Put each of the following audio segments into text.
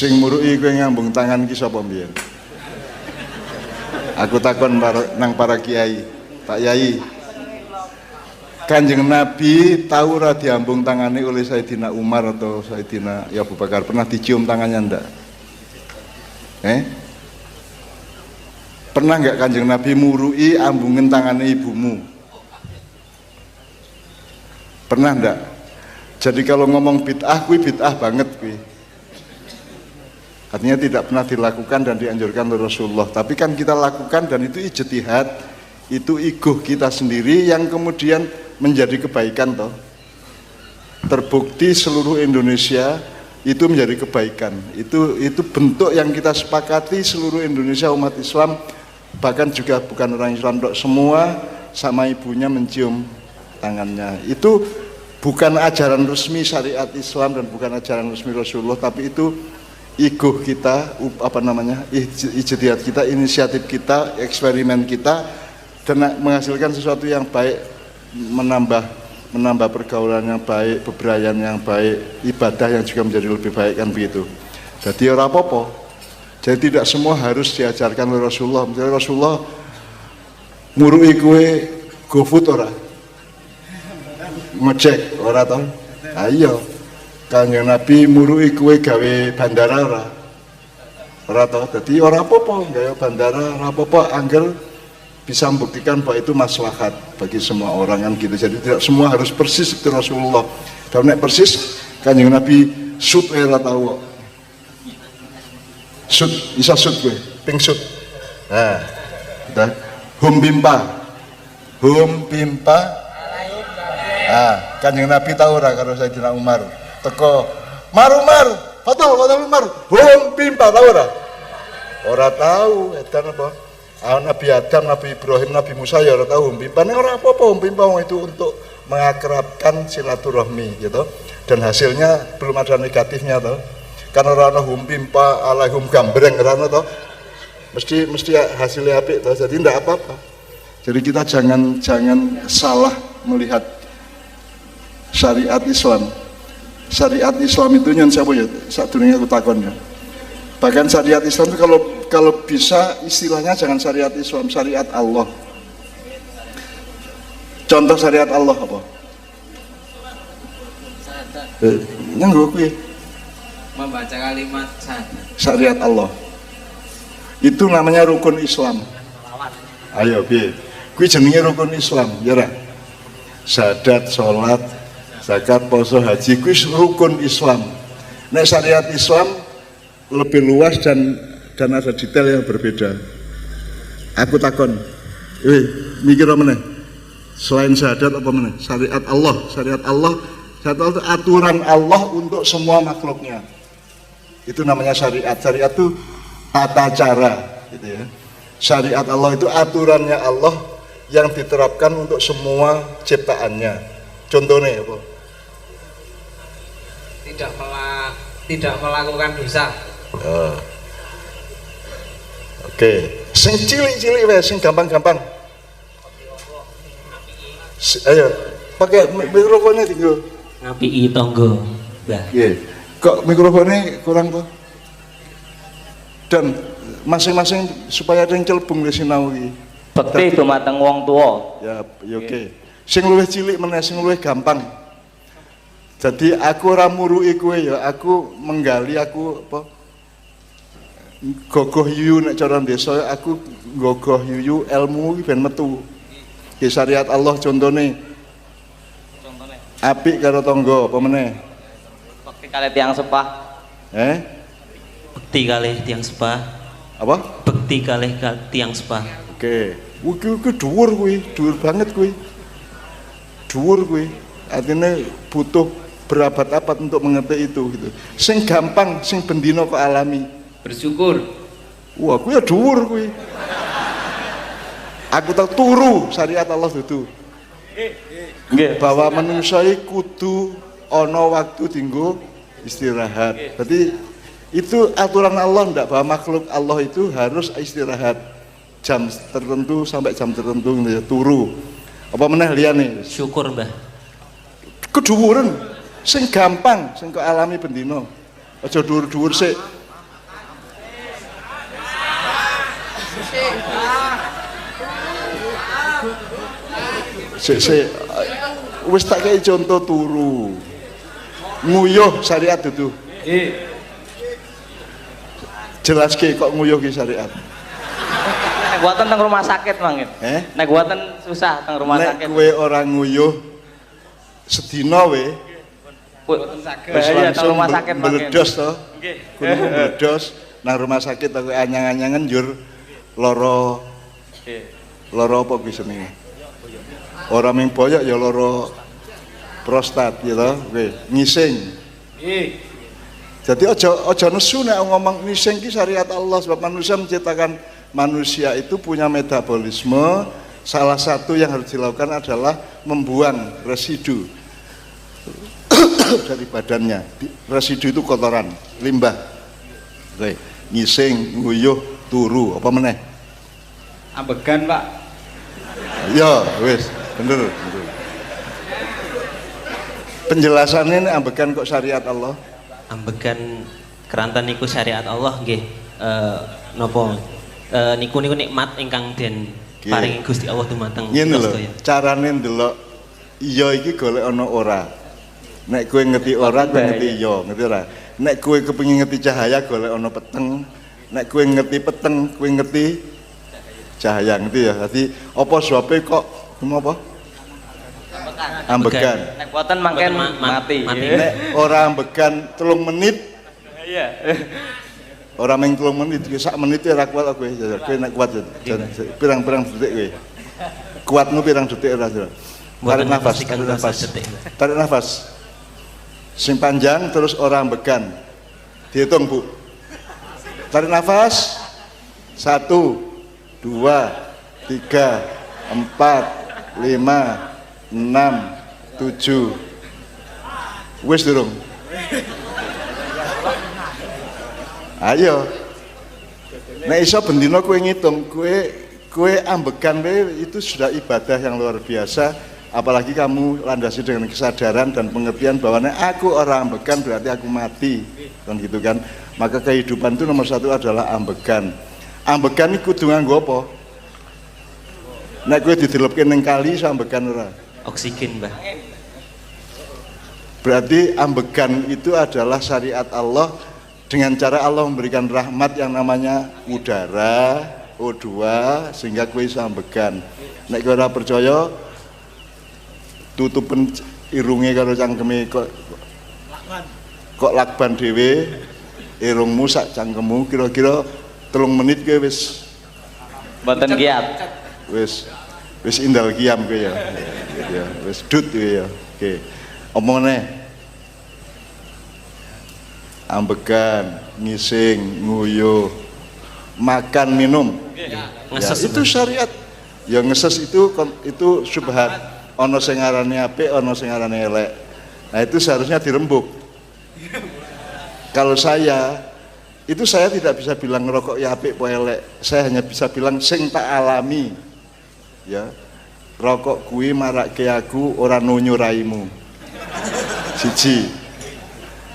Sing muruki kowe ngambung tangan ki sapa mbiyen? Aku takon nang para kiai, Pak Yai. Kanjeng Nabi tahu ora diambung tangane oleh Sayyidina Umar atau Sayyidina Abu Bakar, pernah dicium tangannya ndak? Pernah nggak Kanjeng Nabi murui ambungin tangannya ibumu? Pernah ndak? Jadi kalau ngomong bid'ah, kuwi bid'ah banget kuwi. Artinya tidak pernah dilakukan dan dianjurkan oleh Rasulullah. Tapi kan kita lakukan dan itu ijtihad, itu ego kita sendiri yang kemudian menjadi kebaikan toh. Terbukti seluruh Indonesia itu menjadi kebaikan. Itu bentuk yang kita sepakati seluruh Indonesia umat Islam, bahkan juga bukan orang Islam dok, semua sama ibunya mencium tangannya. Itu bukan ajaran resmi syariat Islam dan bukan ajaran resmi Rasulullah, tapi itu ego kita, ijtihad kita, inisiatif kita, eksperimen kita, dan menghasilkan sesuatu yang baik, menambah pergaulan yang baik, bebrayan yang baik, ibadah yang juga menjadi lebih baik, kan begitu. Jadi ora apa-apa. Jadi tidak semua harus diajarkan oleh Rasulullah. Misalnya Rasulullah murui kowe GoFood ora? Ngecek ora toh? Ayo. Kanjeng Nabi murui kowe gawe bandara ora? Ora toh. Dadi ora apa-apa gawe bandara, ora apa-apa angger bisa membuktikan bahwa itu maslahat bagi semua orang kan gitu. Jadi tidak semua harus persis seperti Rasulullah. Dan nek persis Kanjeng Nabi sut ora tau. Sut, bisa sut kowe, ping sut. Nah, kita hum pimpa. Kanjeng Nabi tahu ora karo Sayyidina Umar. Teko Umar, Fatul Umar, hum pimpa tahu ora? Ora tahu, edan apa? Nabi Adam, Nabi Ibrahim, Nabi Musa ya ora tahu hum pimpa. Ning ora apa-apa hum pimpa itu untuk mengakrabkan silaturahmi gitu. Dan hasilnya belum ada negatifnya toh. Karena ora ana hum pimpa alaihum gambreng ora ana toh. Mesti hasilnya apik toh. Jadi ndak apa-apa. Jadi kita jangan salah melihat syariat Islam. Syariat Islam itu nyon siapa ya? Sadurunge aku takon ya. Bahkan syariat Islam itu kalau bisa istilahnya jangan syariat Islam, syariat Allah. Contoh syariat Allah apa? Nyanggo kuwi. Membaca kalimat syahadat. Syariat Allah. Itu namanya rukun Islam. Ayo piye? Kuwi jenenge rukun Islam, ya ora? Syahadat, salat, zakat, puasa, haji, kuwi rukun Islam. Nek syariat Islam lebih luas dan ada detail yang berbeda. Aku takon, mikir apa meneh? Selain syahadat apa meneh? Syariat Allah itu aturan Allah untuk semua makhluknya. Itu namanya syariat. Syariat itu tata cara, gitu ya. Syariat Allah itu aturannya Allah yang diterapkan untuk semua ciptaannya. Contohnya apa? Tidak melakukan dosa. Oke. Sing cilik-cilik wae, sing gampang-gampang. Ayo, pakai mikrofonnya tinggal. Ngapiki tangga. Mbah. Nggih. Kok mikrofonnya kurang tuh? Dan masing-masing supaya ada yang celbung di sinau iki. Bekti dumateng wong tuwa. Ya oke. Sing luwih cilik meneh, sing luwih gampang. Jadi aku ora muruki kowe ya, aku menggali, aku apa? Gogoh yuyu nek cara desa, aku gogoh yuyu ilmu iki ben metu. Ki syariat Allah contone. Apik karo tangga apa meneh? Bekti kalih tiyang sepah. Bekti kalih tiyang sepah. Apa? Bekti kalih tiyang sepah. Oke. Kuwi dhuwur kuwi, dhuwur banget kuwi. Dhuwur kuwi. Artinya butuh berabad-abad untuk mengerti itu gitu. Sing gampang, sing bendino kok alami. Bersyukur. Wah, kuwi ya dhuwur kuwi. Aku tahu turu syariat Allah dudu. Nggih, bahwa manusia kudu ana waktu dienggo istirahat. Berarti itu aturan Allah ndak, bahwa makhluk Allah itu harus istirahat jam tertentu sampai jam tertentu gitu ya, turu. Apa meneh liyane? Syukur, Mbah. Kedhuwuren sing gampang, sing kok alami bendino. Aja dhuwur-dhuwur sik. Sik wis tak kei contoh turu. Nguyuh syariat itu. Jelaske kok nguyuh ki syariat. Nek buatan teng rumah sakit mangin. Nek buatan susah teng rumah sakit. Nek kowe ora nguyuh sedina we. Bahaya teng rumah sakit mangin. Meledos to. Nggih. Kuwi meledos nang rumah sakit aku anyang-anyangan njur lara. Lara apa kuwi jenenge? Ora ming boyok ya lara prostat ya toh, kowe ngising. Jadi aja nesu nek ngomong ngising ki syariat Allah, sebab manusia menciptakan manusia itu punya metabolisme. Salah satu yang harus dilakukan adalah membuang residu dari badannya. Residu itu kotoran, limbah. Oke, ngising, nguyuh, turu, apa meneh? Ambegan, Pak. Ya, wis, bener. Penjelasannya ini ambegan kok syariat Allah? Ambegan keranten niku syariat Allah nggih. Napa niku nikmat ingkang den paringi Gusti Allah dumateng ngene lho, carane ndelok iya iki golek ana ora. Nek kowe ngerti ora, kowe ngerti iya, ngerti ora? Nek kowe kepengin ngerti cahaya golek ana peteng. Nek kowe ngerti peteng, kowe ngerti cahaya, ngerti ya. Dadi apa sebabe kok apa? Ambegan. Nek buatan mangken mati. Nek ora ambegan 3 menit. Iya. Ora mung 3 menit, sak menit ora kuat kowe. Kowe nek kuat pirang-pirang detik kowe. Kuatmu pirang detik ora. Tarik nafas, tarik nafas. Tarik nafas. Sing panjang terus ora ambegan. Dihitung, Bu. Tarik nafas. 1 2 3 4 5 6 7. Wis durung? Ayo. Nek iso bendina kowe ngitung, kowe ambegan itu sudah ibadah yang luar biasa, apalagi kamu landasi dengan kesadaran dan pengertian bahwa nek aku orang ambegan berarti aku mati. Kan gitu kan. Maka kehidupan itu nomor 1 adalah ambegan. Ambegan iku kudu nganggo apa? Nek kowe didelepke ning kali iso ambegan ora? Oksigen, Mbah. Berarti ambegan itu adalah syariat Allah dengan cara Allah memberikan rahmat yang namanya udara, O2 sehingga kowe iso ambegan. Nek kowe ora percaya tutupen irunge karo cangkeme kok lakban dhewe, irungmu sak cangkemmu kira-kira 3 menit kowe wis mboten kiat. Wis indal kiam kowe ya. Ya, wis dut kowe ya. Oke. Omongane. Ambegan, ngising, nguyuh, makan, minum. Ya, itu syariat. Ya ngeses itu syubhat. Ana sing ngarani apik, ana sing ngarani elek. Nah, itu seharusnya dirembuk. Kalau saya tidak bisa bilang ngerokok ya apik po elek. Saya hanya bisa bilang sing tak alami. Ya. Rokok kuwi marake aku ora nunyu raimu. Siji.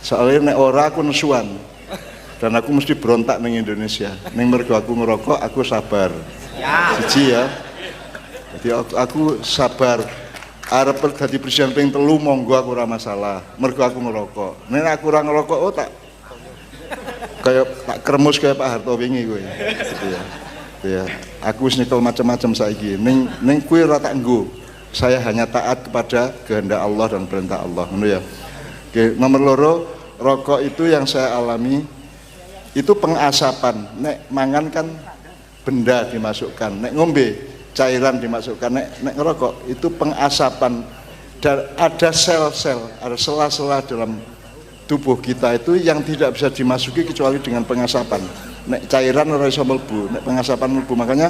Soalnya nek ora aku nesuan. Dan aku mesti berontak ning Indonesia. Ning mergo aku ngerokok, aku sabar. Siji ya. Jadi aku sabar. Arep dadi presiden ping 3 monggo aku ora masalah. Mergo aku ngerokok. Nek aku ora ngerokok tak kayak tak kremus kayak Pak Harto wingi kowe. Gitu ya. Ya, aku wis nyekel macam-macam saiki. Ning kowe ora tak nggo. Saya hanya taat kepada kehendak Allah dan perintah Allah, ngono ya. Oke, nomor 2, rokok itu yang saya alami itu pengasapan. Nek mangan kan benda dimasukkan, nek ngombe cairan dimasukkan, nek ngerokok itu pengasapan. Dan ada sel-sel, ada sela-sela dalam tubuh kita itu yang tidak bisa dimasuki kecuali dengan pengasapan. Nek cairan ora iso mlebu, nek pengasapan mlebu. Makanya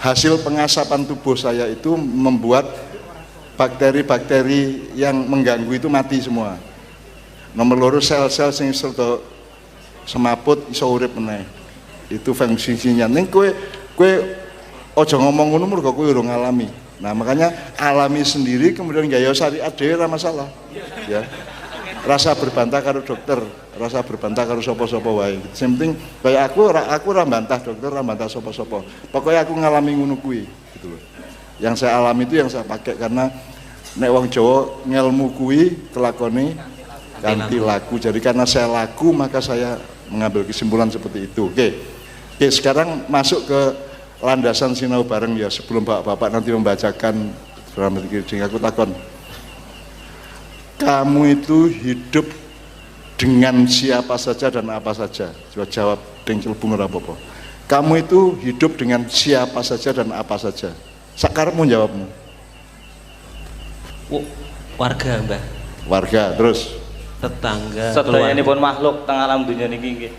hasil pengasapan tubuh saya itu membuat bakteri-bakteri yang mengganggu itu mati semua. Nomor 2, sel-sel sing serta semaput iso urip meneh. Itu fungsinya. Ning kowe aja ngomong ngono mergo kowe urung ngalami. Nah, makanya alami sendiri kemudian gaya syariat dhewe ora masalah. Ya. Rasa berbantah karo dokter, rasa berbantah karo sapa-sapa wae. Sing penting kaya aku ora bantah dokter, ora bantah sapa-sapa. Pokoknya aku ngalami ngono kuwi gitu loh. Yang saya alami itu yang saya pakai, karena nek wong Jawa ngelmu kuwi kelakoni ganti laku. Jadi karena saya laku maka saya mengambil kesimpulan seperti itu. Oke, sekarang masuk ke landasan sinau bareng ya, sebelum bapak-bapak nanti membacakan drama dikir. Aku takon, kamu itu hidup dengan siapa saja dan apa saja? Coba jawab deng celbung ora apa-apa. Kamu itu hidup dengan siapa saja dan apa saja? Sakarepmu jawabmu. Warga, Mbah. Warga, terus Tetangga, Sedayanipun makhluk teng alam dunia niki nggih.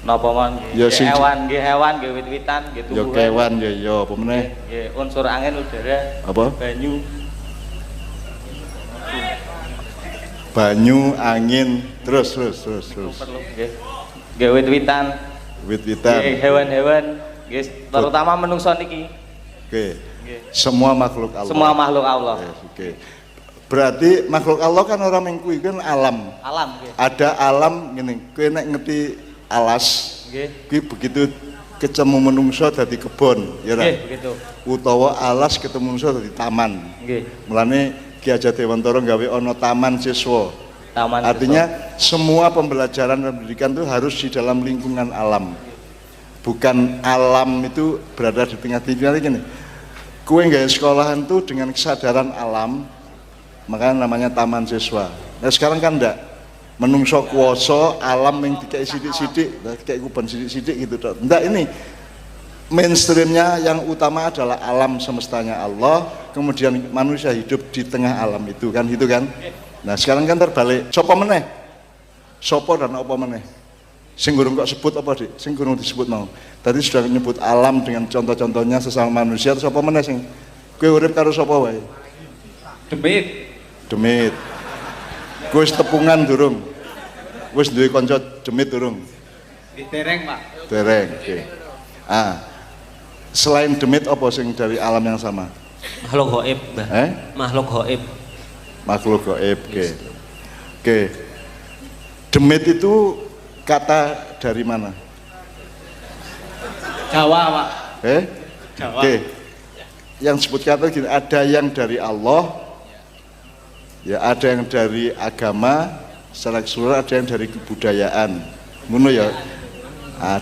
Napa mawon nggih? Ya, sing- Hewan, nggih wit-witan, nggih ya tumbuhan. kewan ya apa meneh? Nggih, unsur angin, udara, Apa? banyu. Banyu, angin, terus. Perlu nggih. Nggih wit-witan, Wit-witan. nggih hewan-hewan, nggih terutama menungso niki. Oke. Nggih. Semua makhluk Allah. Semua makhluk Allah. Oke. Berarti makhluk Allah kan orang mengkui kan alam. Alam nggih. Ada alam gini. Kowe nek ngerti alas, Nggih. kuwi begitu ketemu menungso dadi kebon, ya ora? Nggih, begitu. Utawa alas ketemu menungso dadi taman. Nggih. Mulane Ki Hajar Dewantara gawe ana taman siswa. Taman. Artinya semua pembelajaran dan pendidikan itu harus di dalam lingkungan alam. Bukan alam itu berada di tengah-tengah gini. Kue nggak sekolahan tuh dengan kesadaran alam, makanya namanya taman siswa. Nah sekarang kan enggak, menungso kuoso alam yang dikai sidik-sidik, dikai kuban sidik-sidik gitu. Enggak, ini mainstreamnya yang utama adalah alam semestanya Allah, kemudian manusia hidup di tengah alam itu kan, gitu kan. Nah sekarang kan terbalik, sopo meneh, sopo dan apa meneh. Sing gurung kok sebut apa dik? Sing gurung disebut mau. Tadi sudah menyebut alam dengan contoh-contohnya sesama manusia, terus apa meneh sing kowe urip karo sapa wae? Demit. Kowe wis tepungan durung? Wis duwe kanca demit durung? Dereng, Pak. Dereng, oke. Selain demit apa sing dari alam yang sama? Makhluk gaib, Mbah. Makhluk gaib. Makhluk gaib, oke. Oke. Demit itu kata dari mana? Jawa, Pak. Jawa. Oke. Yang sebut kata gini, ada yang dari Allah, ya ada yang dari agama, secara keseluruhan ada yang dari kebudayaan. Ngono ya.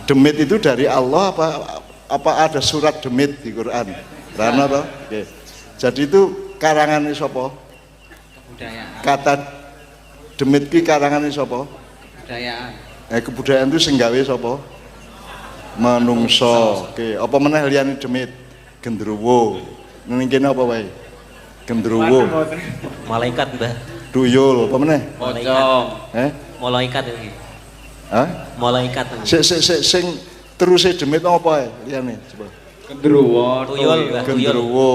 Demit itu dari Allah apa ada surat demit di Quran? Rana toh? Oke. Jadi itu karangan sapa? Kebudayaan. Kata demit ki karangan sapa? Kebudayaan. Kebudayaan itu sing gawe sapa? Menungso. Oke, apa meneh liyane demit? Gendruwo. Ning kene apa wae? Gendruwo. Malaikat, Mbah. Tuyul, apa meneh? Pocong. Malaikat iki. Hah? Malaikat. Sing teruse demit apa wae liyane? Coba. Gendruwo, Tuyul, Mbah. Gendruwo.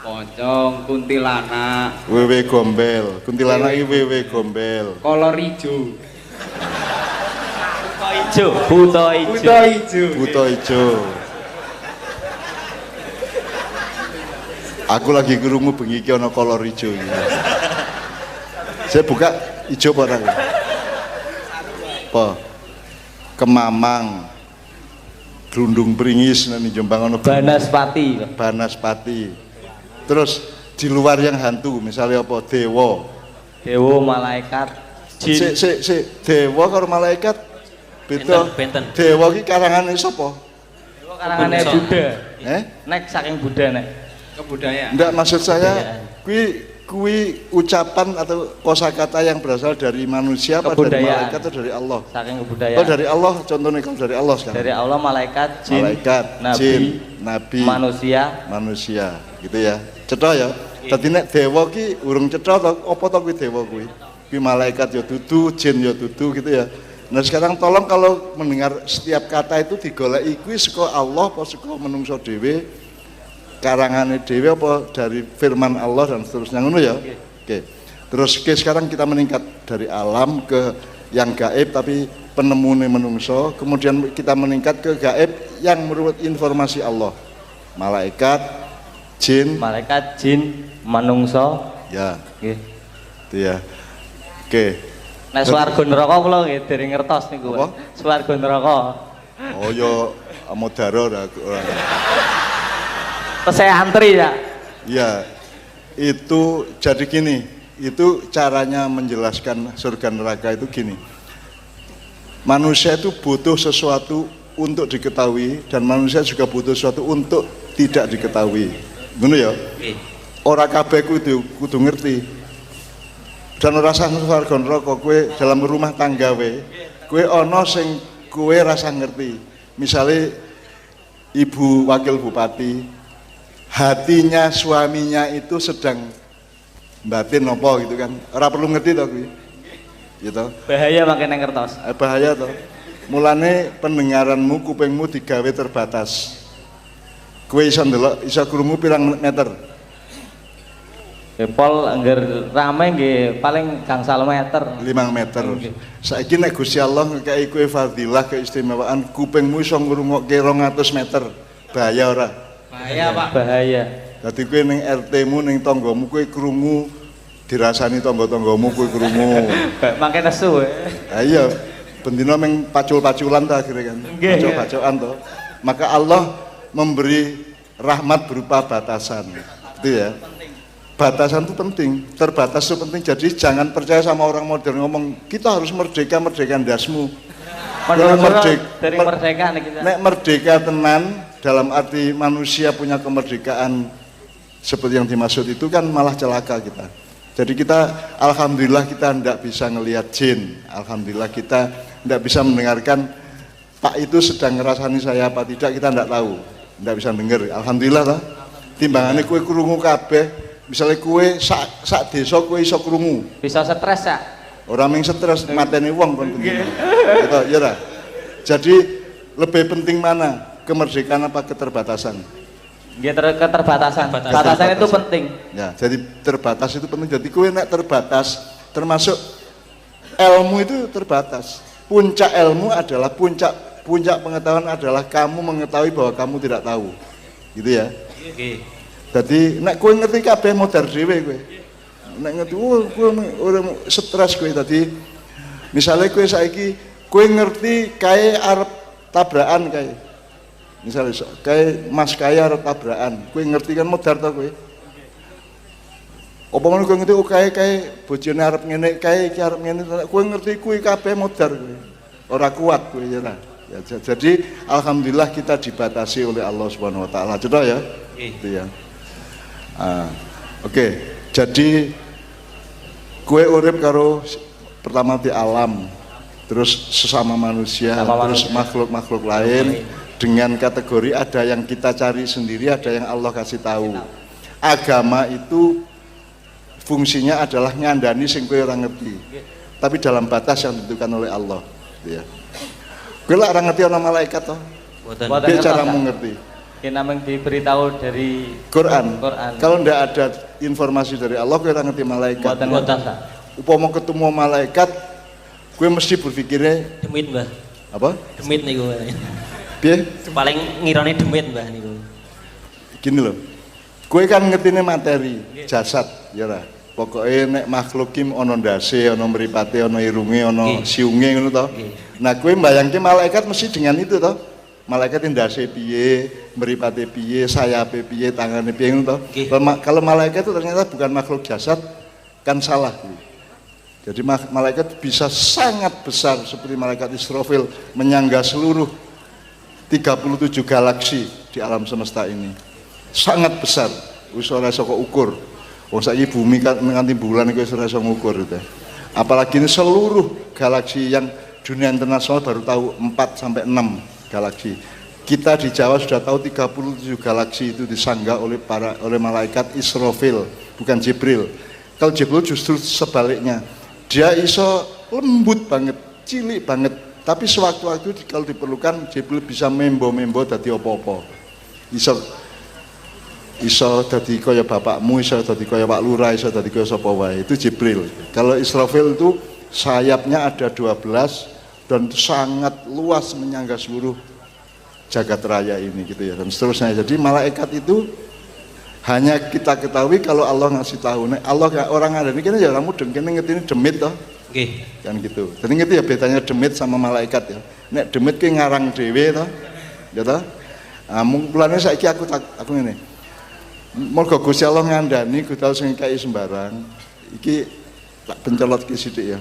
Pocong, kuntilanak, Wewe gombel. Kuntilanak iki wewe gombel. kolor ijo. Buta ijo. Buta ijo. Aku lagi krungu bengi iki ana kolor ijo iki. Saya buka ijo apa ora? Apa? Kemamang. Glundung Pringis nang Jombang ana Banaspati. Banaspati. Terus di luar yang hantu misalnya apa? Dewa. Dewa, malaikat, jin. Sik, dewa karo malaikat beda. Benten. Dewa ki karangane sapa? Dewa karangane Buddha. Nek Saking Buddha nek. Kebudayaan. Enggak, maksud saya kui ucapan atau kosakata yang berasal dari manusia apa dari malaikat atau dari Allah? Saking kebudayaan. Oh dari Allah, contohnya kalau dari Allah sekarang. Dari Allah, malaikat, jin, Malaikat, nabi, jin, nabi, manusia, gitu ya. Cetha ya. Dadi nek dewa ki urung cetha to, apa to kuwi dewa kuwi? Kuwi malaikat ya dudu, jin ya dudu gitu ya. Nah sekarang tolong kalau mendengar setiap kata itu digoleki kuwi saka Allah apa saka menungso dhewe, karangane dhewe apa dari firman Allah dan seterusnya ngono ya. Oke. Terus sekarang kita meningkat dari alam ke yang gaib tapi penemune menungso, kemudian kita meningkat ke gaib yang menurut informasi Allah. Malaikat, jin, manungso. ya. Nggih. Itu ya. Oke. Nek swarga neraka kula nggih dereng ngertos niku. Apa? Swarga neraka. Oh ya Amodaro ora. Terus saya antri ya. Ya, itu jadi gini, itu caranya menjelaskan surga neraka itu gini. Manusia itu butuh sesuatu untuk diketahui dan manusia juga butuh sesuatu untuk tidak diketahui. Ngono ya? Ora kabeh kudu ngerti. Dan ora sah swarga neraka kowe dalam rumah tangga wae. Kowe ana sing kowe rasa ngerti. Misale ibu wakil bupati, hatinya suaminya itu sedang batin apa gitu kan. Ora perlu ngerti to kuwi. Gitu. Bahaya makin nang kertas. Bahaya to. Mulane pendengaranmu, kupingmu digawe terbatas. Kowe iso ndelok, iso krungu pirang meter? Pol angger rame nggih paling gangsal meter. 5 meter. Saiki nek Gusti Allah ngekeki kowe fadilah keistimewaan, kupingmu iso ngrungokke 200 meter. Bahaya ora? Bahaya, Pak. Bahaya. Dadi kowe ning RT-mu ning tanggamu kowe krungu dirasani tangga-tanggamu kowe krungu. Mangke nesu. Iya. Bendina meng pacul-paculan ta akhirnya kan. Bacok-bacokan to. Maka Allah memberi rahmat berupa batasan. Itu ya. Batasan itu penting, terbatas itu penting. Jadi jangan percaya sama orang modern ngomong kita harus merdeka dasmu. Dari merdeka nih kita. Nek merdeka tenan dalam arti manusia punya kemerdekaan seperti yang dimaksud itu kan malah celaka kita. Jadi kita alhamdulillah kita tidak bisa ngelihat jin. Alhamdulillah kita tidak bisa mendengarkan Pak itu sedang ngerasani saya apa tidak, kita tidak tahu. Tidak bisa dengar. Alhamdulillah lah. Timbangannya kue krungu kabeh. Misalnya kue sak desa kue iso krungu. Bisa stres ya? Orang yang stres mateni wong kon penting. Gitu, ya lah. Jadi lebih penting mana? Kemerdekaan apa keterbatasan? Dia keterbatasan. Batasan itu penting. Ya, jadi terbatas itu penting. Jadi kue nek terbatas, termasuk ilmu itu terbatas. Puncak ilmu adalah puncak pengetahuan adalah kamu mengetahui bahwa kamu tidak tahu. Gitu ya. Jadi nek kue ngerti kabeh modar dhewe kue. Nek ngerti kue orang stres kue tadi. Misalnya kue saiki kue ngerti kae arep tabrakan kae. Misalnya kayak mas kaya arep tabrakan, kowe ngerti kan modar to kowe. Apa ngono kowe ngerti kayak bojone arep ngene, kayak iki arep ngene, kowe ngerti kuwi kabeh modar kowe. Ora kuat kowe ya. Ya jadi alhamdulillah kita dibatasi oleh Allah Subhanahu wa taala. Cetok ya? Itu ya. Oke. Jadi kowe urip karo pertama di alam, terus sesama manusia, terus makhluk-makhluk lain. Dengan kategori ada yang kita cari sendiri, ada yang Allah kasih tahu. Agama itu fungsinya adalah ngandani sing kowe ora ngerti. Tapi dalam batas yang ditentukan oleh Allah, ya. Kowe ora ngerti ana malaikat toh? Dia caramu ngerti. Kita memang diberitahu dari Quran. Kalau ndak ada informasi dari Allah, kowe ora ngerti malaikat. Upama ketemu malaikat, kowe mesti berpikirnya demit, Mbah. Apa? Demit niku. Piye? Paling ngirane demit Mbah niku. Gini loh. Kowe kan ngertine materi, jasad, ya ora. Pokoke nek makhluk ki ana ndase, ana mripate, ana irunge, ana siunge ngono to. Nah, kowe mbayangke malaikat mesti dengan itu to. Malaikat ndase piye, mripate piye, sayape piye, tangane piye ngono to. Kalau malaikat itu ternyata bukan makhluk jasad, kan salah. Jadi malaikat bisa sangat besar seperti malaikat Israfil menyangga seluruh 37 galaksi di alam semesta ini. Sangat besar. Wis ora iso kok ukur. Wong saiki bumi nganti bulan iku wis ora iso ngukur itu. Apalagi ini seluruh galaksi yang dunia internasional baru tahu 4 sampai 6 galaksi. Kita di Jawa sudah tahu 37 galaksi itu disangga oleh malaikat Israfil, bukan Jibril. Kalau Jibril justru sebaliknya. Dia iso lembut banget, cilik banget. Tapi sewaktu-waktu kalau diperlukan Jibril bisa membo-membo dadi apa-apa. Iso dadi kaya bapakmu, iso dadi kaya Pak Lurah, iso dadi kaya sapa wae. Itu Jibril. Kalau Israfil itu sayapnya ada 12 dan sangat luas menyangga seluruh jagat raya ini gitu ya dan seterusnya. Jadi malaikat itu hanya kita ketahui kalau Allah ngasih tahu. Nek Allah orang ada ini ya orang mudeng kene ngerti demit toh. Nggih. Kan gitu. Jadi ngerti ya bedanya demit sama malaikat ya. Nek demit ki ngarang dhewe toh. Ya toh. Mulane saiki aku ngene. Mergo Gusti Allah ngandani Gusti Allah sing kai sembarang. Iki tak pencolot ki sithik ya.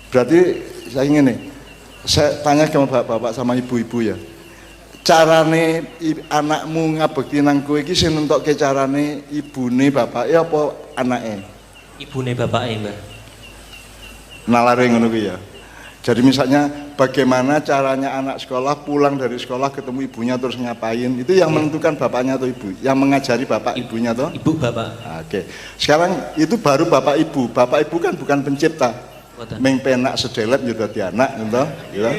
Berarti saya ingin nih, saya tanya ke bapak-bapak sama ibu-ibu ya. Carane anakmu ngabekti nang kowe iki sing nentokke carane ibune bapake apa anake? Ibune bapake, Mbah. Nalare ngono kuwi ya. Jadi misalnya bagaimana caranya anak sekolah pulang dari sekolah ketemu ibunya terus ngapain, itu yang menentukan bapaknya atau ibu, yang mengajari bapak ibunya toh? Ibu bapak. Oke. Sekarang itu baru bapak ibu kan bukan pencipta. Meng penak sedelet yo dadi anak ngono ya.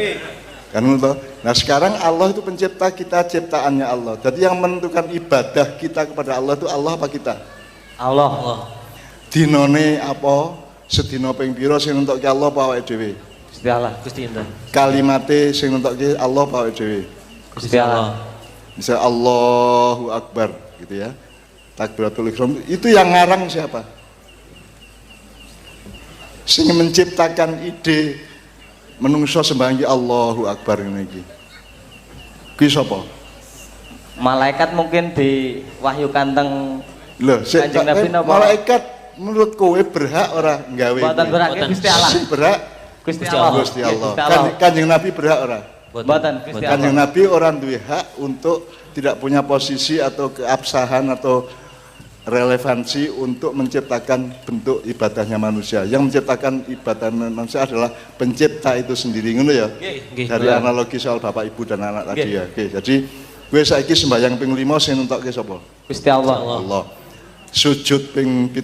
Kan ngono. Nah, sekarang Allah itu pencipta, kita ciptaannya Allah. Jadi yang menentukan ibadah kita kepada Allah itu Allah apa kita? Allah. Dinone apa? Sedina ping pira sing nentokke Allah apa awake dhewe? Gusti Allah. Gusti enten. Kalimate sing nentokke Allah apa awake dhewe? Gusti Allah. Misal Allahu Akbar gitu ya. Takbiratul ihram itu yang ngarang siapa? Sing menciptakan ide menungso sembah Allahu Akbar ngene iki. Kuwi sapa? Malaikat mungkin diwahyukan teng Lho, Kanjeng Nabi napa? malaikat menurut kowe berhak ora nggawe? Mboten berhak Gusti Allah. Sing berhak Gusti Allah. Gusti Allah. Kanjeng Nabi berhak ora? Mboten Gusti Allah. Kanjeng Nabi orang duwe hak untuk tidak punya posisi atau keabsahan atau relevansi untuk menciptakan bentuk ibadahnya manusia. Yang menciptakan ibadah manusia adalah pencipta itu sendiri, ngono ya. Dari analogi soal bapak ibu dan anak tadi ya. Oke, jadi gue saiki sembahyang ping 5 sing nentokke sapa? Gusti Allah. Allah. Sujud ping 17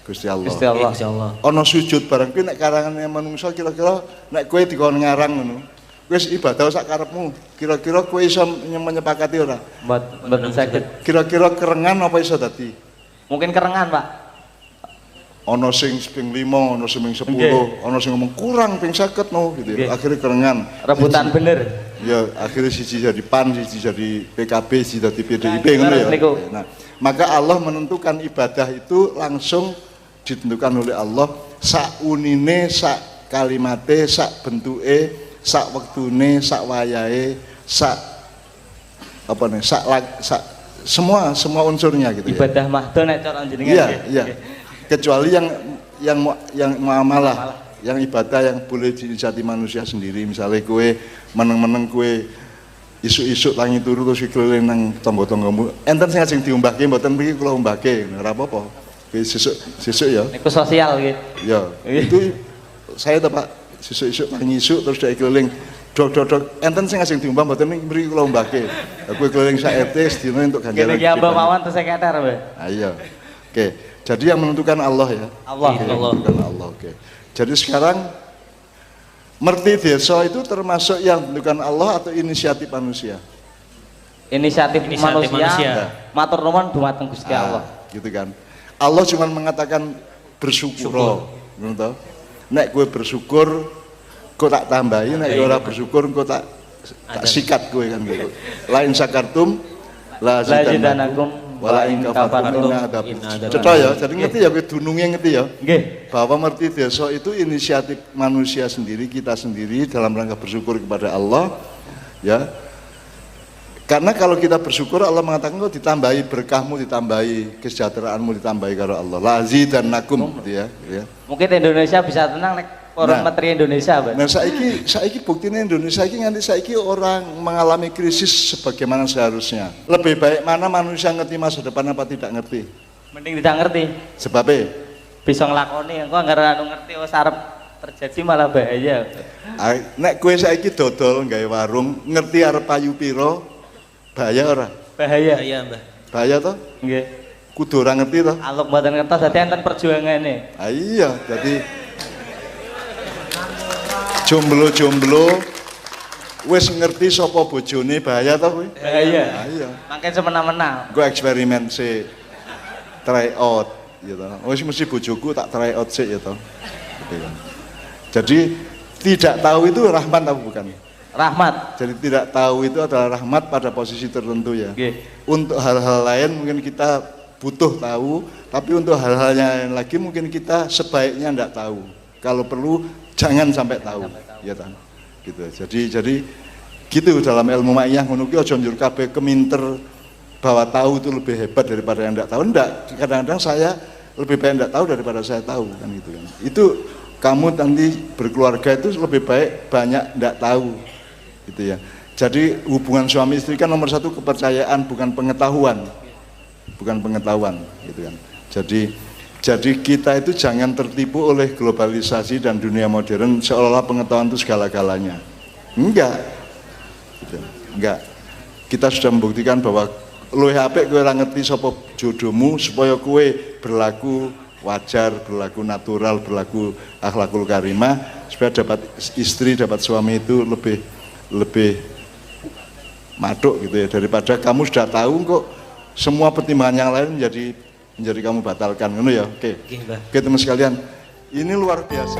Gusti Allah. Gusti Allah. Gusti Allah. Ana sujud bareng kuwi nek karangane manungsa kira-kira nek kowe dikon ngarang ngono. Wis ibadah sak karepmu. Kira-kira kowe iso menyepakati ora? Mboten saged. Kira-kira kerengan apa iso dadi? Mungkin kerengan, Pak. Ana sing ping 5, ana sing ping 10, ana sing ngomong kurang ping 50 no gitu. Akhirnya kerengan. Rebutan bener. Ya, akhirnya siji jadi PAN, siji jadi PKB, siji jadi PDIP ngono ya. Nah, maka Allah menentukan ibadah itu langsung ditentukan oleh Allah sak unine, sak kalimate, sak bentuke, sak wektune, sak wayahe, sak apa nih, sak semua unsurnya gitu ya. Ibadah mahdo nek cara jenengan. Iya, iya. Kecuali yang muamalah, yang ibadah yang boleh diinisiasi manusia sendiri. Misalnya kue meneng-meneng kue isuk-isuk tangi turu terus keliling nang tangga-tanggamu. Enten sing diumbahke mboten mriki kula umbahke, ora apa-apa. Sesuk ya. Niku sosial nggih. Ya, itu saya Pak sesuk-isuk tangi isuk terus dhek keliling dok. Enten sing diumbah mboten mriki kula umbahke. Kue keliling sak RT sedina entuk ganjaran. Gini Mbah mawon terus seketer, Mbah. Ayo. Oke. Jadi yang menentukan Allah ya. Allah. Menentukan Allah. Oke. Jadi sekarang merti desa itu termasuk yang menentukan Allah atau inisiatif manusia? Inisiatif manusia. Ya. Matur nuwun dumateng Gusti Allah. Gitu kan. Allah cuma mengatakan bersyukur. Ngono to. Nek gue bersyukur kok tak tambahi, nek ora bersyukur kok tak sikat gue kan gitu. Lain sakartum la zidanakum wala ing kafartum ada. Cetha ya, jadi ngerti ya kowe dununge ngerti ya. Nggih. Bahwa merti desa itu inisiatif manusia sendiri, kita sendiri dalam rangka bersyukur kepada Allah ya. Karena kalau kita bersyukur Allah mengatakan kok ditambahi berkahmu, ditambahi kesejahteraanmu, ditambahi karo Allah. Lazidannakum gitu ya. Mungkin Indonesia bisa tenang nek orang menteri Indonesia, Pak. Nah saiki buktine Indonesia iki nganti saiki orang mengalami krisis sebagaimana seharusnya. Lebih baik mana manusia ngerti masa depan apa tidak ngerti? Mending tidak ngerti. Sebabnya Bisa nglakoni engko anggere anu ngerti wis arep terjadi malah bahaya. Nek kowe saiki dodol gawe warung, ngerti arep payu pira? Bahaya ora? Bahaya. Iya, Mbah. Bahaya toh? Nggih. Kudu ora ngerti toh? Aluk mboten ngertos dadi enten perjuangane. Iya, jadi jomblo wis ngerti sapa bojone bahaya toh kowe? Bahaya. Iya. Makin semena-mena. Gue eksperimen sih, try out, gitu. Wis mesti bojoku tak try out sih, gitu. Jadi tidak tahu itu rahmat atau bukan? Rahmat. Jadi tidak tahu itu adalah rahmat pada posisi tertentu ya. Nggih. Untuk hal-hal lain mungkin kita butuh tahu, tapi untuk hal-hal yang lain lagi mungkin kita sebaiknya tidak tahu. Kalau perlu jangan sampai tahu, ya kan? Gitu. Jadi gitu dalam ilmu ma'iyah ngono ki aja njur kabeh keminter bahwa tahu itu lebih hebat daripada yang tidak tahu. Enggak, kadang-kadang saya lebih baik tidak tahu daripada saya tahu kan gitu kan. Itu kamu nanti berkeluarga itu lebih baik banyak tidak tahu gitu ya. Jadi hubungan suami istri kan nomor satu kepercayaan, bukan pengetahuan gitu kan. Jadi kita itu jangan tertipu oleh globalisasi dan dunia modern seolah-olah pengetahuan itu segala-galanya. Enggak gitu. Enggak. Kita sudah membuktikan bahwa luwih apik kowe ora ngerti sapa jodohmu supaya kowe berlaku wajar, berlaku natural, berlaku akhlakul karimah supaya dapat istri, dapat suami itu lebih maduk gitu ya, daripada kamu sudah tahu kok semua pertimbangan yang lain menjadi kamu batalkan ngono ya. Oke. Oke teman sekalian, ini luar biasa.